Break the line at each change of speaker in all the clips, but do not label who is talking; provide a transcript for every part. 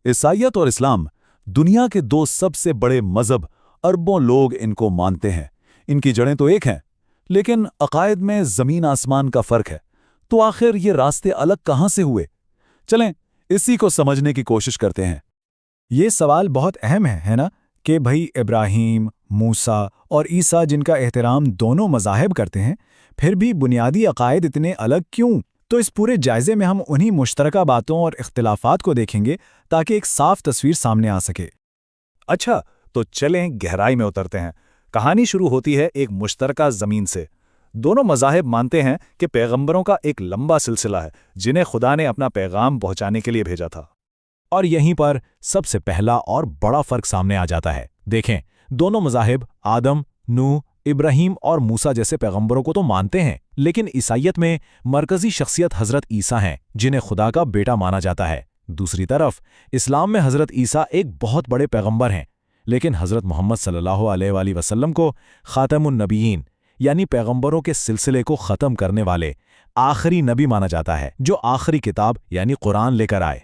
ईसाईयत और इस्लाम दुनिया के दो सबसे बड़े मजहब, अरबों लोग इनको मानते हैं। इनकी जड़ें तो एक हैं, लेकिन अकायद में ज़मीन आसमान का फ़र्क है। तो आखिर ये रास्ते अलग कहाँ से हुए? चलें इसी को समझने की कोशिश करते हैं।
ये सवाल बहुत अहम है ना? कि भाई इब्राहीम, मूसा और ईसा जिनका एहतराम दोनों मज़ाहिब करते हैं, फिर भी बुनियादी अकायद इतने अलग क्यों? तो इस पूरे जायज़े में हम उन्हीं मुश्तरका बातों और इख्तिलाफ़ात को देखेंगे ताकि एक साफ तस्वीर सामने आ सके।
अच्छा, तो चलें गहराई में उतरते हैं। कहानी शुरू होती है एक मुश्तरका ज़मीन से। दोनों मज़ाहिब मानते हैं कि पैगंबरों का एक लंबा सिलसिला है जिन्हें खुदा ने अपना पैगाम पहुंचाने के लिए भेजा था।
और यहीं पर सबसे पहला और बड़ा फ़र्क सामने आ जाता है। देखें, दोनों मज़ाहिब आदम, नूह, इब्राहीम और मूसा जैसे पैगंबरों को तो मानते हैं, लेकिन ईसाईयत में मरकज़ी शख्सियत हज़रत ईसा हैं, जिन्हें खुदा का बेटा माना जाता है। दूसरी तरफ इस्लाम में हज़रत ईसा एक बहुत बड़े पैगंबर हैं, लेकिन हज़रत मोहम्मद सल्लल्लाहु अलैहि वसल्लम को ख़ातमुन नबीयीन यानी पैगंबरों के सिलसिले को ख़त्म करने वाले आखिरी नबी माना जाता है, जो आखिरी किताब यानी कुरान लेकर आए।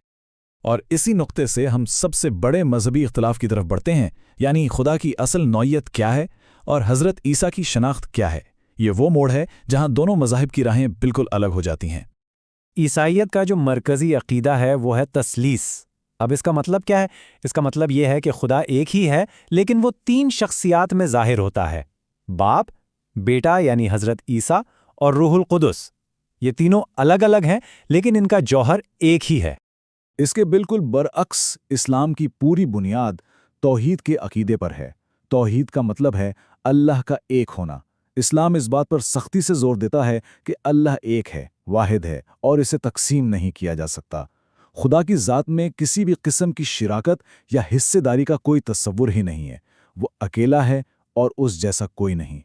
और इसी नुक्ते से हम सबसे बड़े मजहबी इख्तिलाफ की तरफ बढ़ते हैं, यानी खुदा की असल नौइयत क्या है और हज़रत ईसा की शनाख्त क्या है। ये वो मोड़ है जहां दोनों मज़ाहिब की राहें बिल्कुल अलग हो जाती हैं।
ईसाईयत का जो मरकज़ी अक़ीदा है वो है तस्लीस। अब इसका मतलब क्या है? इसका मतलब ये है कि खुदा एक ही है, लेकिन वो 3 शख्सियात में ज़ाहिर होता है: बाप, बेटा यानी हज़रत ईसा और रूहुल कुदस। ये तीनों अलग अलग हैं, लेकिन इनका जौहर एक ही है।
इसके बिल्कुल बरअक्स इस्लाम की पूरी बुनियाद तौहीद के अकीदे पर है। तौहीद का मतलब है अल्लाह का एक होना। इस्लाम इस बात पर सख्ती से जोर देता है कि अल्लाह एक है, वाहिद है और इसे तकसीम नहीं किया जा सकता। खुदा की ज़ात में किसी भी किस्म की शिराकत या हिस्सेदारी का कोई तस्वुर ही नहीं है। वो अकेला है और उस जैसा कोई नहीं।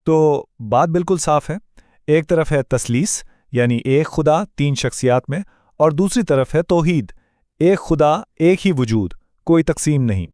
तो बात बिल्कुल साफ है। एक तरफ है तस्लीस यानी एक खुदा 3 शख्सियात में, और दूसरी तरफ है तौहीद, एक खुदा एक ही वजूद, कोई तकसीम नहीं।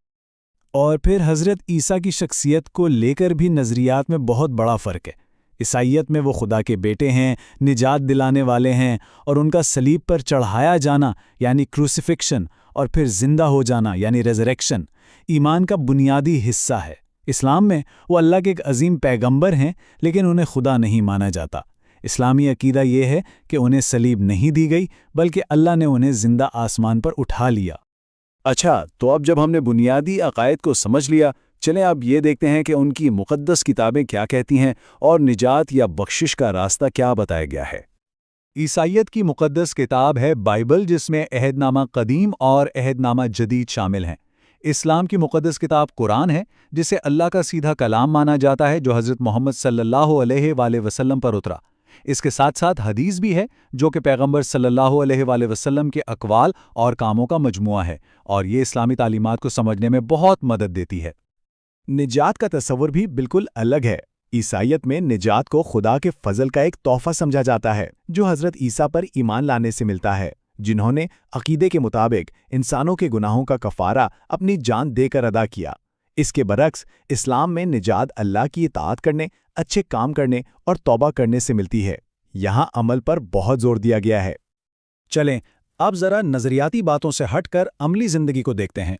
और फिर हज़रत ईसा की शख्सियत को लेकर भी नज़रियात में बहुत बड़ा फ़र्क है। ईसाईयत में वो खुदा के बेटे हैं, निजात दिलाने वाले हैं, और उनका सलीब पर चढ़ाया जाना यानी क्रूसिफिक्शन और फिर ज़िंदा हो जाना यानी रेज़रेक्शन ईमान का बुनियादी हिस्सा है। इस्लाम में वो अल्लाह के एक अजीम पैगंबर हैं, लेकिन उन्हें खुदा नहीं माना जाता। इस्लामी अकीदा ये है कि उन्हें सलीब नहीं दी गई, बल्कि अल्लाह ने उन्हें ज़िंदा आसमान पर उठा लिया।
अच्छा, तो अब जब हमने बुनियादी अकायद को समझ लिया, चलें अब ये देखते हैं कि उनकी मुक़द्दस किताबें क्या कहती हैं और निजात या बख्शिश का रास्ता क्या बताया गया है।
ईसाईयत की मुक़द्दस किताब है बाइबल, जिसमें अहदनामा कदीम और अहदनामा जदीद शामिल हैं। इस्लाम की मुक़द्दस किताब कुरान है, जिसे अल्लाह का सीधा कलाम माना जाता है, जो हज़रत मोहम्मद सल्लल्लाहु अलैहि वसल्लम पर उतरा। इसके साथ साथ हदीस भी है, जो कि पैगंबर सल्लल्लाहु अलैहि वसल्लम के अक़वाल और कामों का मजमुआ है, और ये इस्लामी तालीमात को समझने में बहुत मदद देती है।
निजात का तस्वुर भी बिल्कुल अलग है। ईसाईयत में निजात को खुदा के फजल का एक तोहफा समझा जाता है, जो हज़रत ईसा पर ईमान लाने से मिलता है, जिन्होंने अकीदे के मुताबिक इंसानों के गुनाहों का कफ़ारा अपनी जान देकर अदा किया। इसके बरक्स इस्लाम में निजात अल्लाह की इताअत करने, अच्छे काम करने और तौबा करने से मिलती है। यहाँ अमल पर बहुत जोर दिया गया है।
चलें अब ज़रा नज़रियाती बातों से हटकर अमली ज़िंदगी को देखते हैं।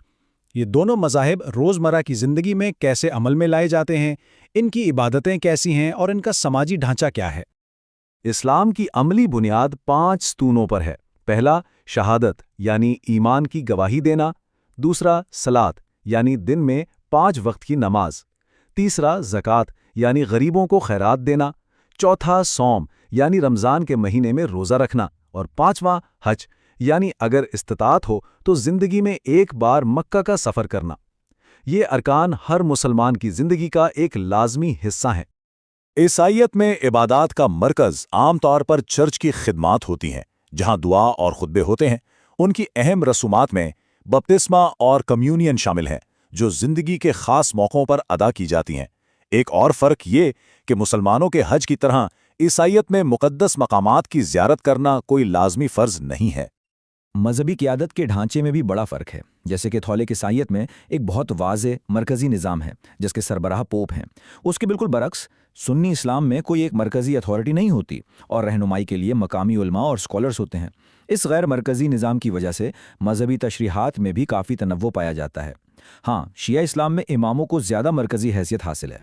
ये दोनों मज़ाहिब रोज़मर्रा की ज़िंदगी में कैसे अमल में लाए जाते हैं, इनकी इबादतें कैसी हैं और इनका समाजी ढांचा क्या है।
इस्लाम की अमली बुनियाद 5 स्तूनों पर है। पहला, शहादत यानी ईमान की गवाही देना। दूसरा, सलात यानी दिन में 5 वक्त की नमाज। तीसरा, ज़कात यानी गरीबों को खैरात देना। चौथा, सौम यानी रमज़ान के महीने में रोज़ा रखना। और 5वां, हज यानी अगर इस्तिताअत हो तो ज़िंदगी में एक बार मक्का का सफ़र करना। ये अरकान हर मुसलमान की ज़िंदगी का एक लाज़मी हिस्सा हैं। ईसाईयत में इबादात का मरकज़ आमतौर पर चर्च की खिदमात होती हैं, जहां दुआ और खुतबे होते हैं। उनकी अहम रसूमात में बपतिस्मा और कम्यूनियन शामिल हैं, जो ज़िंदगी के ख़ास मौक़ों पर अदा की जाती हैं। एक और फ़र्क ये कि मुसलमानों के हज की तरह ईसाईयत में मुक़द्दस मकामात की ज़ियारत करना कोई लाज़मी फ़र्ज़ नहीं है।
मजहबी क़ियादत के ढांचे में भी बड़ा फ़र्क है। जैसे कैथोलिक ईसाईयत में एक बहुत वाज़ेह मरकज़ी निज़ाम है, जिसके सरबराह पोप हैं। उसके बिल्कुल बरक्स सुन्नी इस्लाम में कोई एक मरकज़ी अथॉरिटी नहीं होती और रहनुमाई के लिए मकामी उलमा और स्कॉलर्स होते हैं। اس غیر مرکزی نظام کی وجہ سے مذہبی تشریحات میں بھی کافی تنوع پایا جاتا ہے۔ ہاں، شیعہ اسلام میں اماموں کو زیادہ مرکزی حیثیت حاصل ہے۔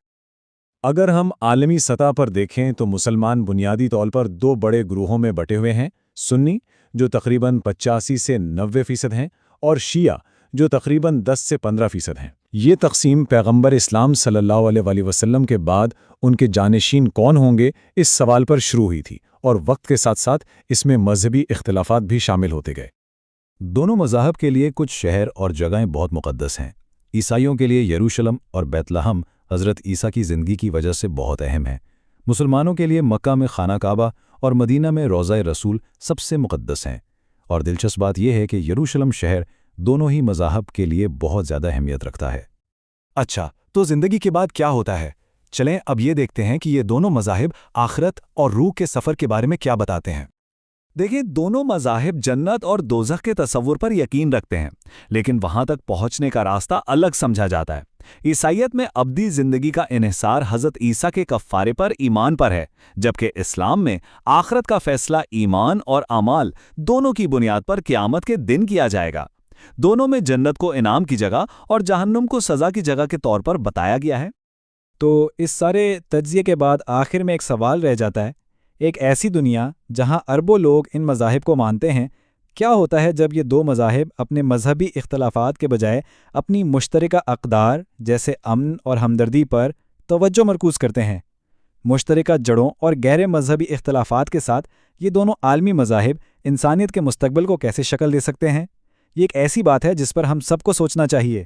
اگر ہم عالمی سطح پر دیکھیں تو مسلمان بنیادی طور پر 2 بڑے گروہوں میں بٹے ہوئے ہیں، سنی جو تقریباً 85 سے 90% ہیں اور شیعہ جو تقریباً 10 سے 15% ہیں۔ یہ تقسیم پیغمبر اسلام صلی اللہ علیہ وسلم کے بعد ان کے جانشین کون ہوں گے اس سوال پر شروع ہوئی تھی، اور وقت کے ساتھ ساتھ اس میں مذہبی اختلافات بھی شامل ہوتے گئے۔
دونوں مذاہب کے لیے کچھ شہر اور جگہیں بہت مقدس ہیں۔ عیسائیوں کے لیے یروشلم اور بیت لحم حضرت عیسیٰ کی زندگی کی وجہ سے بہت اہم ہیں۔ مسلمانوں کے لیے مکہ میں خانہ کعبہ اور مدینہ میں روضہ رسول سب سے مقدس ہیں، اور دلچسپ بات یہ ہے کہ یروشلم شہر دونوں ہی مذاہب کے لیے بہت زیادہ اہمیت رکھتا ہے۔
اچھا، تو زندگی کے بعد کیا ہوتا ہے؟ چلیں اب یہ دیکھتے ہیں کہ یہ دونوں مذاہب آخرت اور روح کے سفر کے بارے میں کیا بتاتے ہیں۔ دیکھیں، دونوں مذاہب جنت اور دوزخ کے تصور پر یقین رکھتے ہیں، لیکن وہاں تک پہنچنے کا راستہ الگ سمجھا جاتا ہے۔ عیسائیت میں ابدی زندگی کا انحصار حضرت عیسیٰ کے کفارے پر ایمان پر ہے، جبکہ اسلام میں آخرت کا فیصلہ ایمان اور اعمال دونوں کی بنیاد پر قیامت کے دن کیا جائے گا۔ دونوں میں جنت کو انعام کی جگہ اور جہنم کو سزا کی جگہ کے طور پر بتایا گیا ہے۔
تو اس سارے تجزیے کے بعد آخر میں ایک سوال رہ جاتا ہے، ایک ایسی دنیا جہاں اربوں لوگ ان مذاہب کو مانتے ہیں، کیا ہوتا ہے جب یہ 2 مذاہب اپنے مذہبی اختلافات کے بجائے اپنی مشترکہ اقدار جیسے امن اور ہمدردی پر توجہ مرکوز کرتے ہیں؟ مشترکہ جڑوں اور گہرے مذہبی اختلافات کے ساتھ یہ دونوں عالمی مذاہب انسانیت کے مستقبل کو کیسے شکل دے سکتے ہیں؟ یہ ایک ایسی بات ہے جس پر ہم سب کو سوچنا چاہیے۔